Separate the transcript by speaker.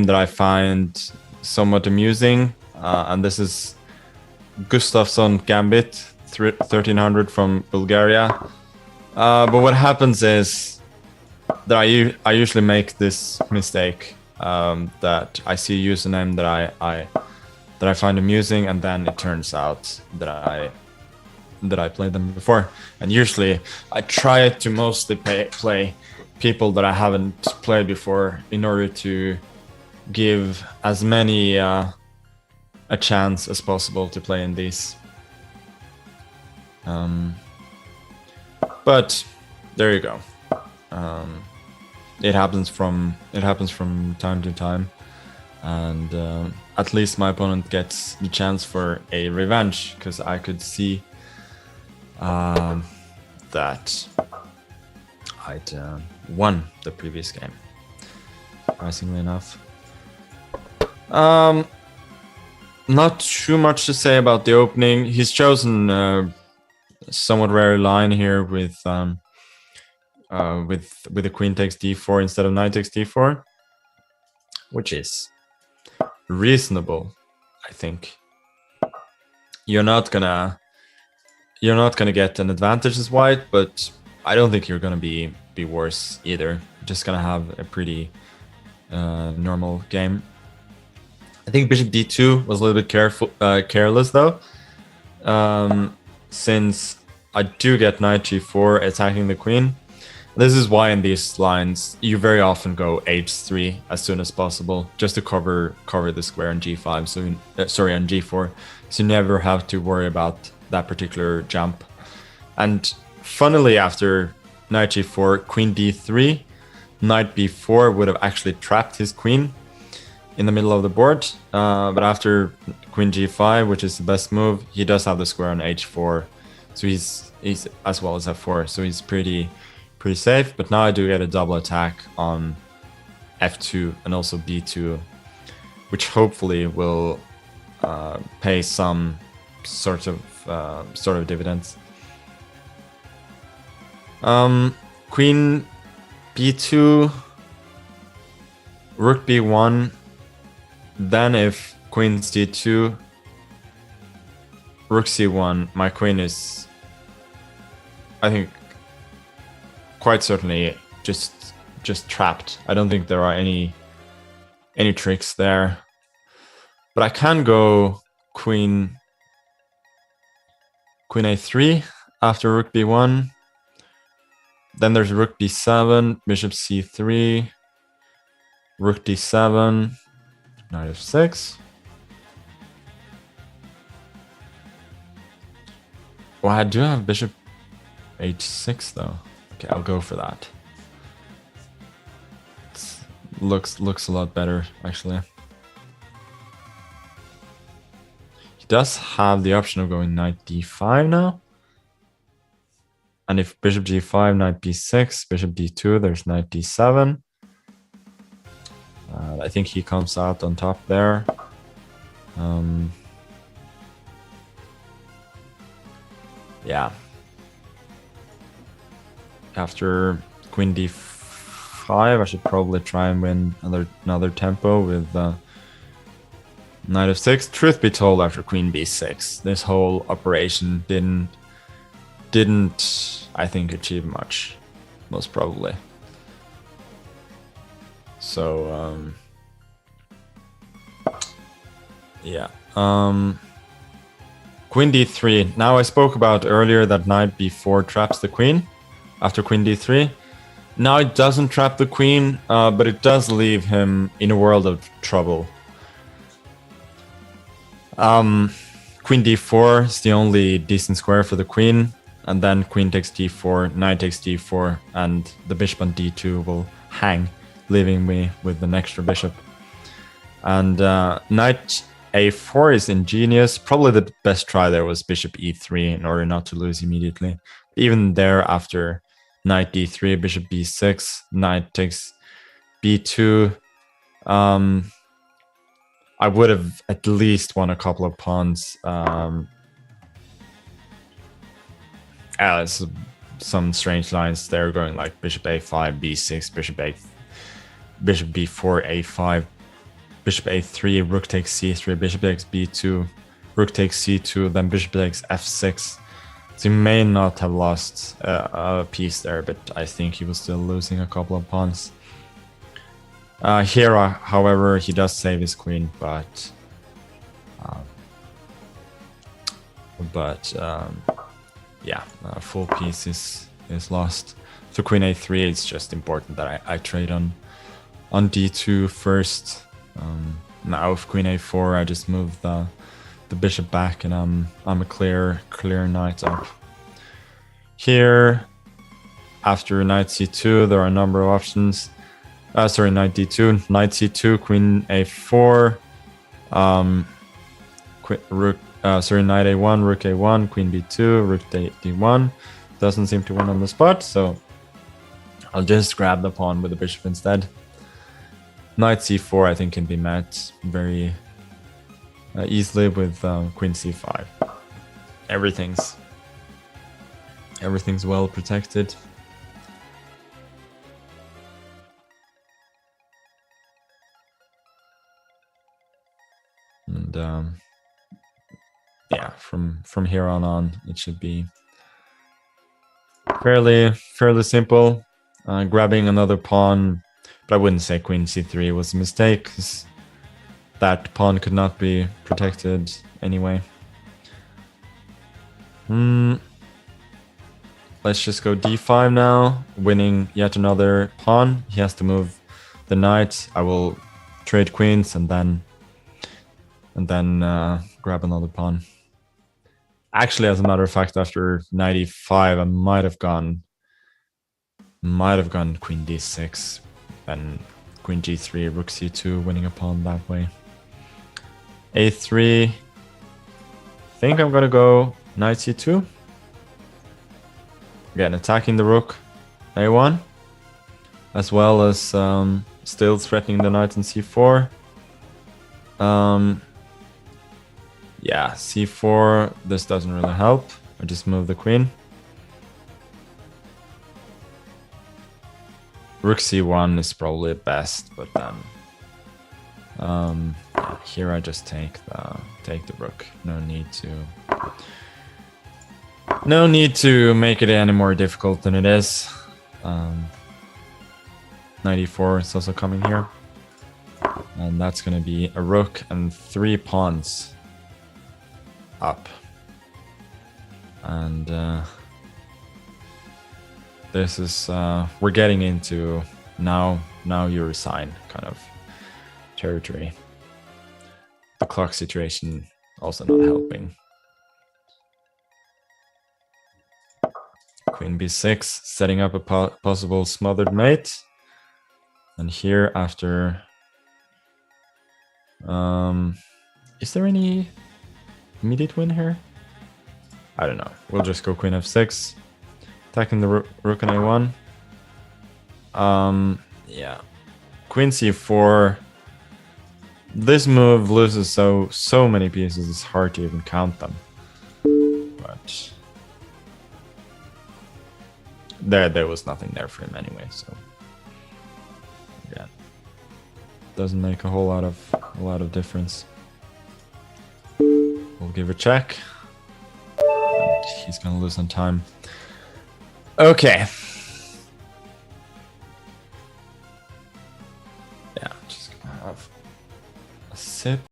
Speaker 1: that I find somewhat amusing, and this is Gustafsson Gambit 1300 from Bulgaria. But what happens is that I usually make this mistake, that I see a username that I find amusing, and then it turns out that I played them before. And usually I try to mostly play people that I haven't played before in order to give as many a chance as possible to play in these. But there you go. It happens from time to time, and at least my opponent gets the chance for a revenge, because I could see that I'd won the previous game, surprisingly enough. Not too much to say about the opening. He's chosen a somewhat rare line here with the queen takes d4 instead of knight takes d4, which is reasonable, I think. You're not gonna get an advantage as white, but I don't think you're gonna be worse either. You're just gonna have a pretty normal game. I think bishop d2 was a little bit careless though, since I do get knight g4 attacking the queen. This is why in these lines you very often go h3 as soon as possible, just to cover the square on g5. So on g4, so you never have to worry about that particular jump. And funnily, after knight g4, queen d3, knight b4 would have actually trapped his queen in the middle of the board. But after queen g5, which is the best move, he does have the square on h4, so he's as well as f4, so he's pretty safe. But now I do get a double attack on f2 and also b2, which hopefully will pay some sort of dividends. Queen b2, rook b1. Then if queen c2, rook c1, my queen is, I think, quite certainly just trapped. I don't think there are any tricks there. But I can go queen a3 after rook b1. Then there's rook b7, bishop c3, rook d7, knight f6. Well, I do have bishop h6 though. Okay, I'll go for that. Looks a lot better, actually. He does have the option of going knight d5 now. And if bishop g5, knight b6, bishop d2, there's knight d7. I think he comes out on top there. Yeah. After queen d5, I should probably try and win another tempo with knight f6. Truth be told, after queen b6, this whole operation didn't I think achieve much, most probably. So yeah. Queen d3. Now I spoke about earlier that knight b4 traps the queen after queen d3. Now it doesn't trap the queen, but it does leave him in a world of trouble. Queen d4 is the only decent square for the queen, and then queen takes d4, knight takes d4, and the bishop on d2 will hang, leaving me with an extra bishop. And knight a4 is ingenious. Probably the best try there was bishop e3 in order not to lose immediately. Even there, after knight d3, bishop b6, knight takes b2, I would have at least won a couple of pawns. Some strange lines there going like bishop a5, b6, bishop b4, a5. bishop a3, rook takes c3, bishop takes b2, rook takes c2, then bishop takes f6. So he may not have lost a piece there, but I think he was still losing a couple of pawns. Here, however, he does save his queen, but yeah, a full piece is lost. So queen a3, it's just important that I trade on d2 first. Now with queen a4, I just move the bishop back, and I'm a clear knight up. Here, after knight c2, there are a number of options. Sorry, knight d2, knight c2, queen a4, knight a1, rook a1, queen b2, rook d1. Doesn't seem to win on the spot, so I'll just grab the pawn with the bishop instead. Knight c4, I think, can be met very easily with queen c5. Everything's well protected. And yeah, from here on it should be fairly simple. Grabbing another pawn, but I wouldn't say queen c3 was a mistake, because that pawn could not be protected anyway. Let's just go d5 now, winning yet another pawn. He has to move the knight. I will trade queens and then grab another pawn. Actually, as a matter of fact, after knight e5, I might have gone queen d6, then queen g3, rook c2, winning a pawn that way. a3, I think I'm gonna go knight c2. Again, attacking the rook, a1, as well as still threatening the knight in c4. Yeah, c4, this doesn't really help. I just move the queen. Rook c1 is probably best, but then here I just take the rook. No need to make it any more difficult than it is. Knight e4 is also coming here, and that's gonna be a rook and 3 pawns up. And this is we're getting into now you resign kind of territory. The clock situation also not helping. Queen b6, setting up a possible smothered mate. And here, after is there any immediate win here? I don't know. We'll just go queen f6, attacking the rook on a1. Yeah, queen c4. This move loses so many pieces, it's hard to even count them. But there was nothing there for him anyway, so yeah, doesn't make a whole lot of difference. We'll give a check. And he's gonna lose on time. Okay. Yeah, just gonna have a sip.